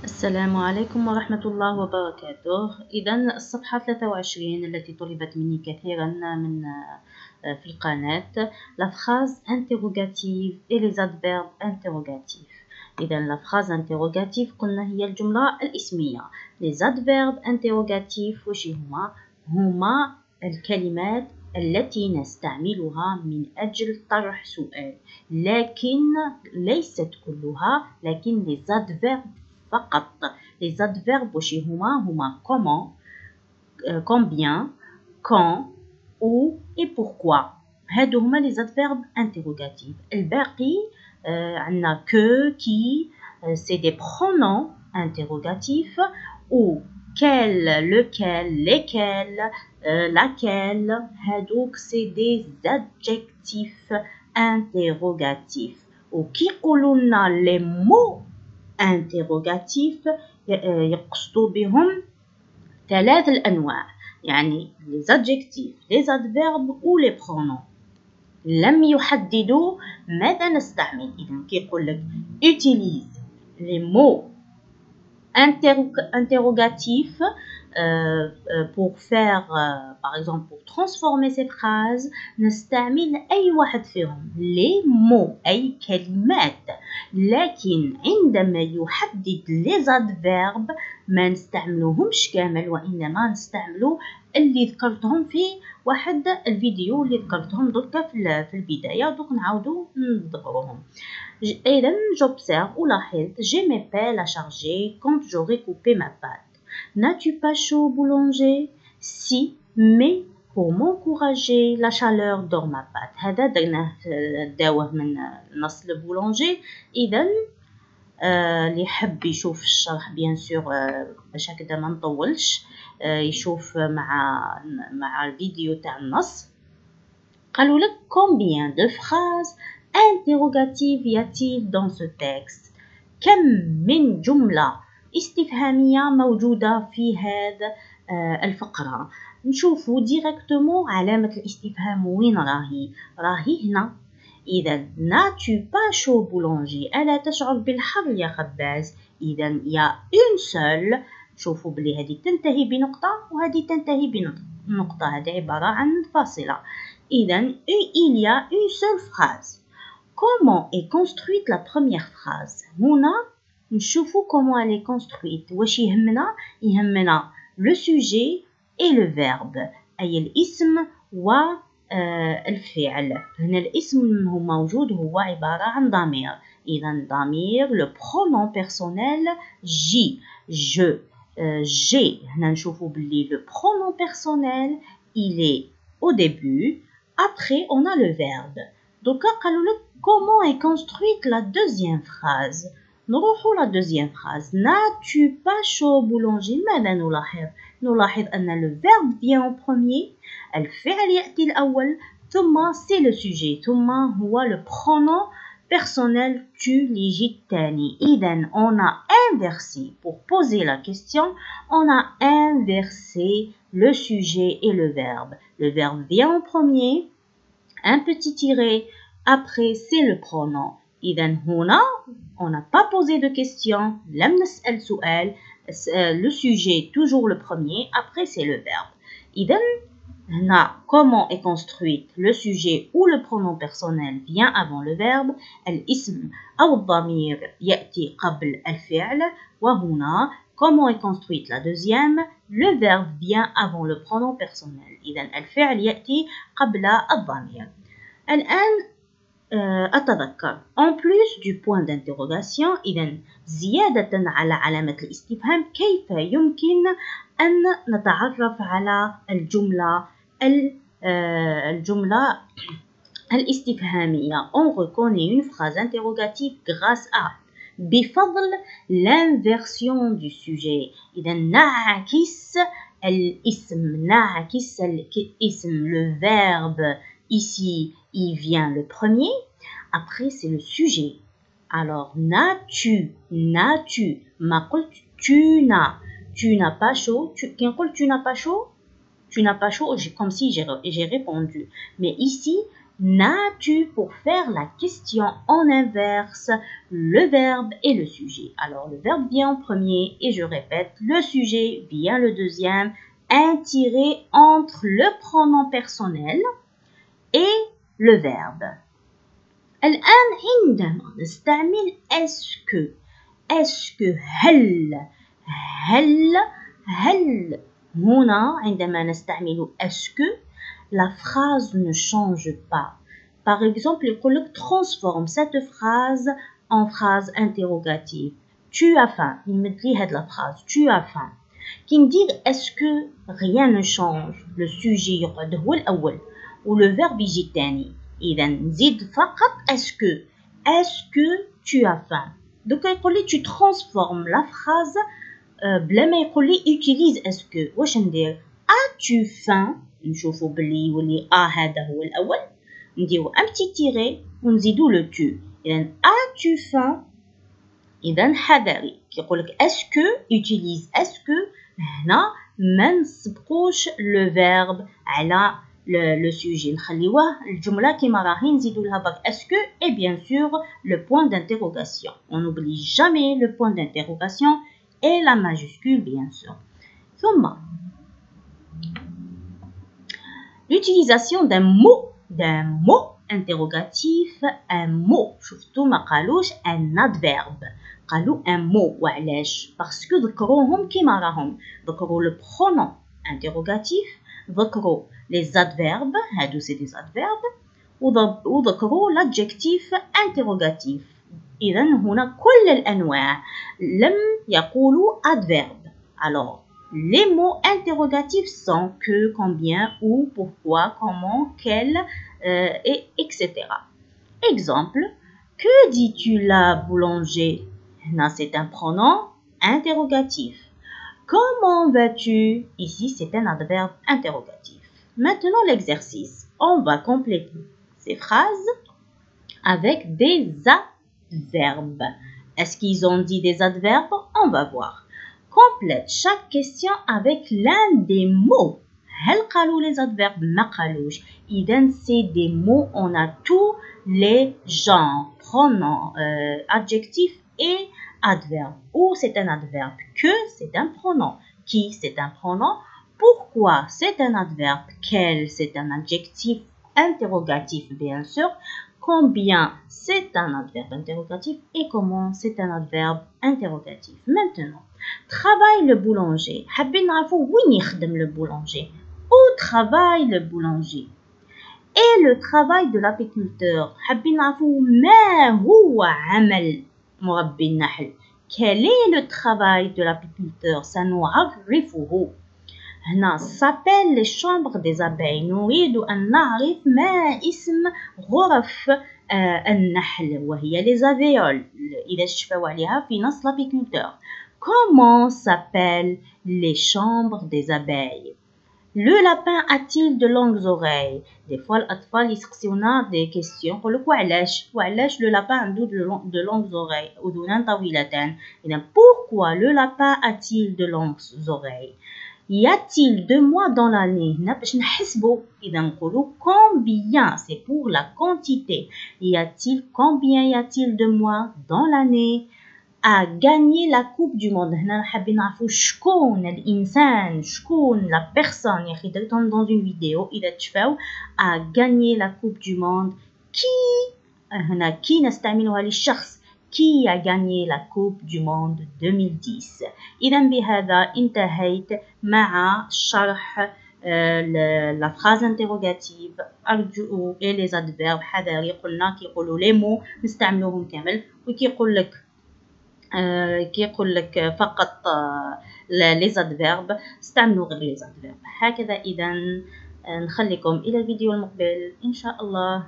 السلام عليكم ورحمة الله وبركاته. إذا الصفحة 23 التي طلبت مني كثيرا في القناة la phrase interrogative et les adverbes interrogatifs. إذا la phrase interrogative قلنا هي الجملة الاسمية. les adverbes interrogatifs وش هما الكلمات التي نستعملها من أجل طرح سؤال، لكن ليست كلها، لكن les adverbes فقط. les adverbes وش هما comment, combien, quand, où et pourquoi. هادو هما les adverbes interrogatifs. الباقي عندنا que, qui, c'est des pronoms interrogatifs, ou quel, lequel, lesquels, laquelle. هادوك c'est des adjectifs interrogatifs. وكي يقولوا لنا les mots interrogatif يقصدوا بهم ثلاث الأنواع، يعني les adjectifs, les adverbes ou les pronoms. لم يحددوا ماذا نستعمل. إذا كي يقول لك utilise les mots interrogatifs pour faire par exemple pour transformer ces phrases نستعمل أي واحد فيهم les mots أي كلمات، لكن عندما يحدد les adverbes ما نستعملوهمش كامل، وإنما نستعملوا اللي ذكرتهم في واحد الفيديو اللي ذكرتهم دركا في البداية، دوك نعاودو نذكرهم. إذا j'observe ou لاحظت j'ai mes pelles à charger quand j'aurai coupé ma pâte. N'as-tu pas chaud, boulanger? Si, mais pour m'encourager la chaleur dans ma pâte. هذا درناه داوه من نص البولونجي. إذا اللي يحب يشوف الشرح بيان سور باش هكذا ما نطولش يشوف مع الفيديو تاع النص. قالوا لك combien de phrases interrogatives y a-t-il dans ce texte؟ كم من جملة استفهامية موجودة في هذا الفقرة؟ نشوفوا ديريكتومون علامة الاستفهام وين راهي هنا. إذا n'as-tu pas chaud boulanger؟ ألا تشعر بالحر يا خباز؟ إذا يا une seule. شوفوا بلي هذه تنتهي بنقطة وهذه تنتهي بنقطة، هذه عبارة عن فاصلة. إذا il y a une seule phrase. Comment est construite la première phrase؟ هنا نشوفوا comment elle est construite. واش يهمنا le sujet et le verbe، أي الاسم والفعل. هنا الاسم هو موجود، هو عبارة عن ضمير. إذا ضمير le pronom personnel j, je, j'ai. هنا نشوفوا باللي le pronom personnel il est au début. Après on a le verbe. Donc قالوا لك comment est construite la deuxième phrase؟ نروحوا la deuxième phrase. N'as-tu pas chaud boulanger؟ ماذا نلاحظ أن le verbe vient en premier، الفعل يأتي الأول، ثم c'est le sujet، ثم هو le pronom personnel tu ليجي الثاني. إذا on a inversé pour poser la question، on a inversé le sujet et le verbe. Le verbe vient en premier، un petit tiret, après c'est le pronom. إذا هنا on n'a pas posé de question، لم نسأل سؤال، le sujet toujours le premier، après c'est le verbe. إذا هنا comment est construite le sujet ou le pronom personnel vient avant le verbe، الاسم أو الضمير يأتي قبل الفعل. وهنا comment est construite la deuxième، le verbe vient avant le pronom personnel. إذا الفعل يأتي قبل الضمير. الآن أتذكر en plus du point d'interrogation، إذا زيادة على علامة الاستفهام كيف يمكن أن نتعرف على الجملة الاستفهامية. On reconnaît une phrase interrogative grâce à بفضل l'inversion du sujet. إذا نعكس الاسم، le verbe ici il vient le premier, après c'est le sujet. Alors n'as-tu ما قلت tu n'as pas chaud. Quand قلت tu n'as pas chaud comme si j'ai répondu. Mais ici N'as-tu pour faire la question en inverse, le verbe et le sujet. Alors le verbe vient en premier et je répète, le sujet vient le deuxième, un tiret entre le pronom personnel et le verbe. الآن عندما نستعمل est-ce que هل هنا عندما نستعمل est-ce que la phrase ne change pas. Par exemple, يقول لك transforme cette phrase en phrase interrogative. Tu as faim. يمد لي هاد la phrase. Tu as faim. كي ندير est-ce que rien ne change. Le sujet يقعد هو الأول و le verbe يجي الثاني. إذا نزيد فقط est-ce que tu as faim. Donc يقول لي tu transformes la phrase بلا ما يقول لي utilise est-ce que. واش ندير as-tu faim. نشوفوا بلي يولي هذا هو الأول نديرو un petit tiret ونزيدو le tu. إذا as-tu faim. إذا حذري كي يقول لك est-ce que utilise est-ce que هنا ما نسبقوش le verbe على le sujet نخليوه الجملة كيما راهي نزيدو لها باك est-ce que et bien sûr le point d'interrogation. On n'oublie jamais le point d'interrogation et la majuscule bien sûr. ثم l'utilisation d'un mot interrogatif, un mot. شفتوا ما قالوش un adverbe. قالوا un mot. وعلاش؟ parce que ذكروهم كيما راهم. ذكروا le pronom interrogatif, ذكروا les adverbes, هادو c'est des adverbes, وذكروا l'adjectif interrogatif. إذا هنا كل الأنواع لم يقولوا adverbe. Alors les mots interrogatifs sont que, combien, où, pourquoi, comment, quel, et etc. Exemple, que dis-tu là, boulanger? Là, c'est un pronom interrogatif. Comment vas-tu? Ici, c'est un adverbe interrogatif. Maintenant, l'exercice. On va compléter ces phrases avec des adverbes. Est-ce qu'ils ont dit des adverbes? On va voir. Complète chaque question avec l'un des mots. هل قالوا les adverbes؟ ما قالوش. إذن c'est des mots, on a tous les genres, pronoms, adjectifs et adverbes. Où c'est un adverbe? Que c'est un pronom. Qui c'est un pronom. Pourquoi c'est un adverbe. Quel c'est un adjectif interrogatif bien sûr. Combien c'est un adverbe interrogatif et comment c'est un adverbe interrogatif. Maintenant, travaille le boulanger. حابين نعرفوا وين يخدم le boulanger. Où travaille le boulanger. Et le travail de l'apiculteur. حابين نعرفوا ما هو عمل مربي النحل. Quel est le travail de l'apiculteur. سنعرفه. هنا s'appelle les chambres des abeilles. نريد أن نعرف ما اسم غرف النحل وهي les alvéoles. إذا شفاو عليها في نص l'apiculteur. Comment s'appellent les chambres des abeilles. Le lapin a-t-il de longues oreilles. Des fois الأطفال يسقسيونا des questions يقولك وعلاش le lapin عنده de longues oreilles أذنان طويلتان. إذا pourquoi le lapin a-t-il de longues oreilles. Y a-t-il 2 mois dans l'année. باش نحسبوا. إذا نقولوا combien c'est pour la quantité. Combien y a-t-il de mois dans l'année. A gagné la coupe du monde. هنا حابين نعرفوا شكون الإنسان شكون la personne. يا أخي درتهم dans une vidéo إذا تشفاو. A gagné la coupe du monde. Qui هنا qui نستعملها للشخص. Qui a gagné la coupe du monde 2010. إذا بهذا انتهيت مع شرح la phrase interrogative أرجو et les adverbes. حذاري قلنا كي يقولوا les mots نستعملوهم كامل وكي يقول لك فقط les adverbes استعملوا غير les adverbes. هكذا إذا نخليكم إلى الفيديو المقبل إن شاء الله.